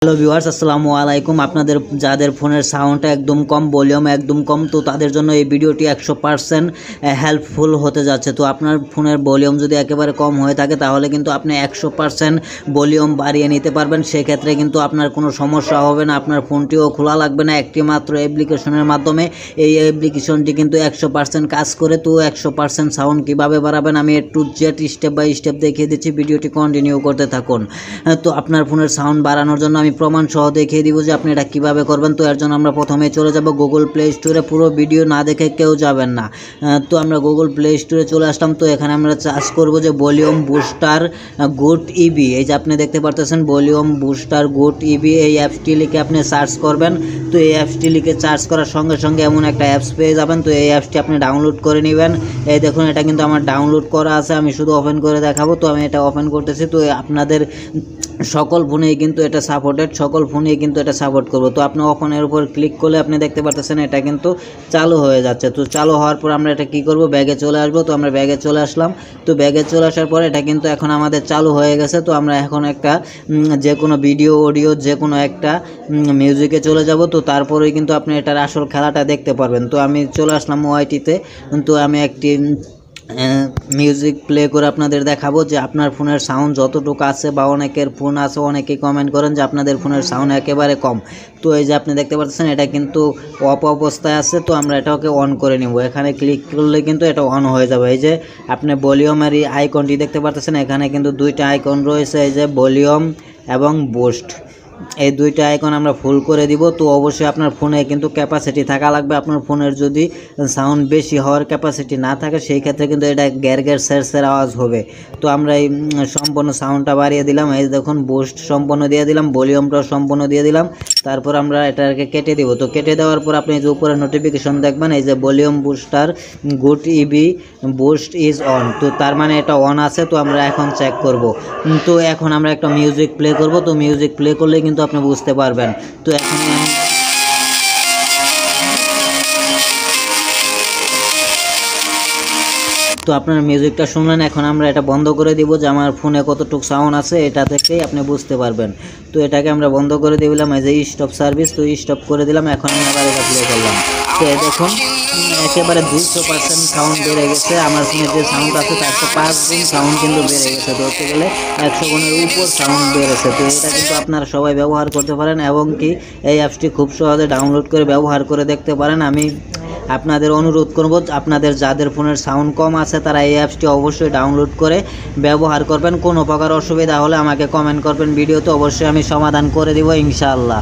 Hello viewers, আসসালামু আলাইকুম। আপনাদের যাদের ফোনের সাউন্ডটা একদম কম, ভলিউম একদম কম, তো তাদের জন্য এই ভিডিওটি 100% হেল্পফুল হতে যাচ্ছে। তো আপনার ফোনের ভলিউম যদি একেবারে কম হয়ে থাকে তাহলে কিন্তু আপনি 100% ভলিউম বাড়িয়ে নিতে পারবেন। সেক্ষেত্রে কিন্তু আপনার কোনো সমস্যা হবে না, আপনার ফোনটিও খোলা লাগবে না। একটি মাত্র অ্যাপ্লিকেশনের মাধ্যমে এই অ্যাপ্লিকেশনটি কিন্তু 100% কাজ করে। তো 100% সাউন্ড কীভাবে বাড়াবেন আমি একটু স্টেপ বাই স্টেপ দেখিয়ে দিচ্ছি, ভিডিওটি কন্টিনিউ করতে থাকুন। তো আপনার ফোনের সাউন্ড বাড়ানোর জন্য আমি প্রমাণ সহ দেখিয়ে দিব যে আপনি এটা কীভাবে করবেন। তো এর জন্য আমরা প্রথমে চলে যাব গুগল প্লে স্টোরে। পুরো ভিডিও না দেখে কেউ যাবেন না। তো আমরা গুগল প্লে স্টোরে চলে আসলাম। তো এখানে আমরা সার্চ করব যে ভলিউম বুস্টার গুড ইবি। এই যে আপনি দেখতে পারতেছেন ভলিউম বুস্টার গুড ইবি, এই অ্যাপসটি লিখে আপনি সার্চ করবেন। তো এই অ্যাপসটি লিখে সার্চ করার সঙ্গে সঙ্গে এমন একটা অ্যাপস পেয়ে যাবেন। তো এই অ্যাপসটি আপনি ডাউনলোড করে নেবেন। এই দেখুন, এটা কিন্তু আমার ডাউনলোড করা আছে, আমি শুধু ওপেন করে দেখাবো। তো আমি এটা ওপেন করতেছি। তো আপনাদের সকল ফোনেই কিন্তু এটা সাপোর্টেড, সকল ফোনেই কিন্তু এটা সাপোর্ট করবো। তো আপনি ওপেনের উপর ক্লিক করলে আপনি দেখতে পারতেছেন এটা কিন্তু চালু হয়ে যাচ্ছে। তো চালু হওয়ার পর আমরা এটা কি করব, ব্যাগে চলে আসবো। তো আমরা ব্যাগে চলে আসলাম। তো ব্যাগে চলে আসার পর এটা কিন্তু এখন আমাদের চালু হয়ে গেছে। তো আমরা এখন একটা যে কোনো ভিডিও অডিও যে কোনো একটা মিউজিকে চলে যাব। তো তারপরেই কিন্তু আপনি এটার আসল খেলাটা দেখতে পারবেন। তো আমি চলে আসলাম ওআইটিতে। তো আমি একটি মিউজিক প্লে করে আপনাদের দেখাবো যে আপনার ফোনের সাউন্ড যতটুকু আছে, বা অনেকের ফোন আছে, অনেকেই কমেন্ট করেন যে আপনাদের ফোনের সাউন্ড একেবারে কম। তো এই যে আপনি দেখতে পাচ্ছেন এটা কিন্তু অফ অবস্থায় আছে। তো আমরা এটাকে অন করে নিব। এখানে ক্লিক করলে কিন্তু এটা অন হয়ে যাবে। এই যে আপনি ভলিউমের এই আইকনটি দেখতে পাচ্ছেন, এখানে কিন্তু দুইটা আইকন রয়েছে, এই যে ভলিউম এবং বুস্ট, এই দুইটা আইকন আমরা ফুল করে দিব। তো অবশ্যই আপনার ফোনে কিন্তু ক্যাপাসিটি থাকা লাগবে। আপনার ফোনের যদি সাউন্ড বেশি হওয়ার ক্যাপাসিটি না থাকে সেই ক্ষেত্রে কিন্তু এটা গ্যার গ্যার স্যার আওয়াজ হবে। তো আমরা এই সম্পূর্ণ সাউন্ডটা বাড়িয়ে দিলাম। এই দেখুন বুস্ট সম্পূর্ণ দিয়ে দিলাম, ভলিউমটাও সম্পূর্ণ দিয়ে দিলাম। তারপর আমরা এটাকে কেটে দিব। তো কেটে দেওয়ার পর আপনি যে উপরে নোটিফিকেশন দেখবেন, এই যে ভলিউম বুস্টার গুড ইবি বুস্ট ইজ অন। তো তার মানে এটা অন আছে। তো আমরা এখন চেক করব। তো এখন আমরা একটা মিউজিক প্লে করব। তো মিউজিক প্লে করলে কিন্তু আপনি বুঝতে পারবেন। তো এখন তো আপনার মিউজিকটা শুনলেন, এখন আমরা এটা বন্ধ করে দিব যে আমার ফোনে কতটুকু সাউন্ড আছে এটা থেকেই আপনি বুঝতে পারবেন। তো এটাকে আমরা বন্ধ করে দিলাম, এই যে স্টপ সার্ভিস। তো স্টপ করে দিলাম। এখন আমি আবার এটা প্লে করলাম। তো দেখুন একেবারে 200% সাউন্ড বেড়ে গেছে। আমার ফোনে যে সাউন্ড আছে তার 105 গুণ সাউন্ড কিন্তু বেড়ে গেছে। ধরতে গেলে 100 গুণের উপর সাউন্ড বেড়েছে। তো এটা কিন্তু আপনারা সবাই ব্যবহার করতে পারেন, এবং কি এই অ্যাপসটি খুব সহজে ডাউনলোড করে ব্যবহার করে দেখতে পারেন। আমি আপনাদের অনুরোধ করব, আপনাদের যাদের ফোনের সাউন্ড কম আছে তারা এই অ্যাপসটি অবশ্যই ডাউনলোড করে ব্যবহার করবেন। কোনো প্রকার অসুবিধা হলে আমাকে কমেন্ট করবেন ভিডিওতে, অবশ্যই আমি সমাধান করে দিব ইনশাআল্লাহ।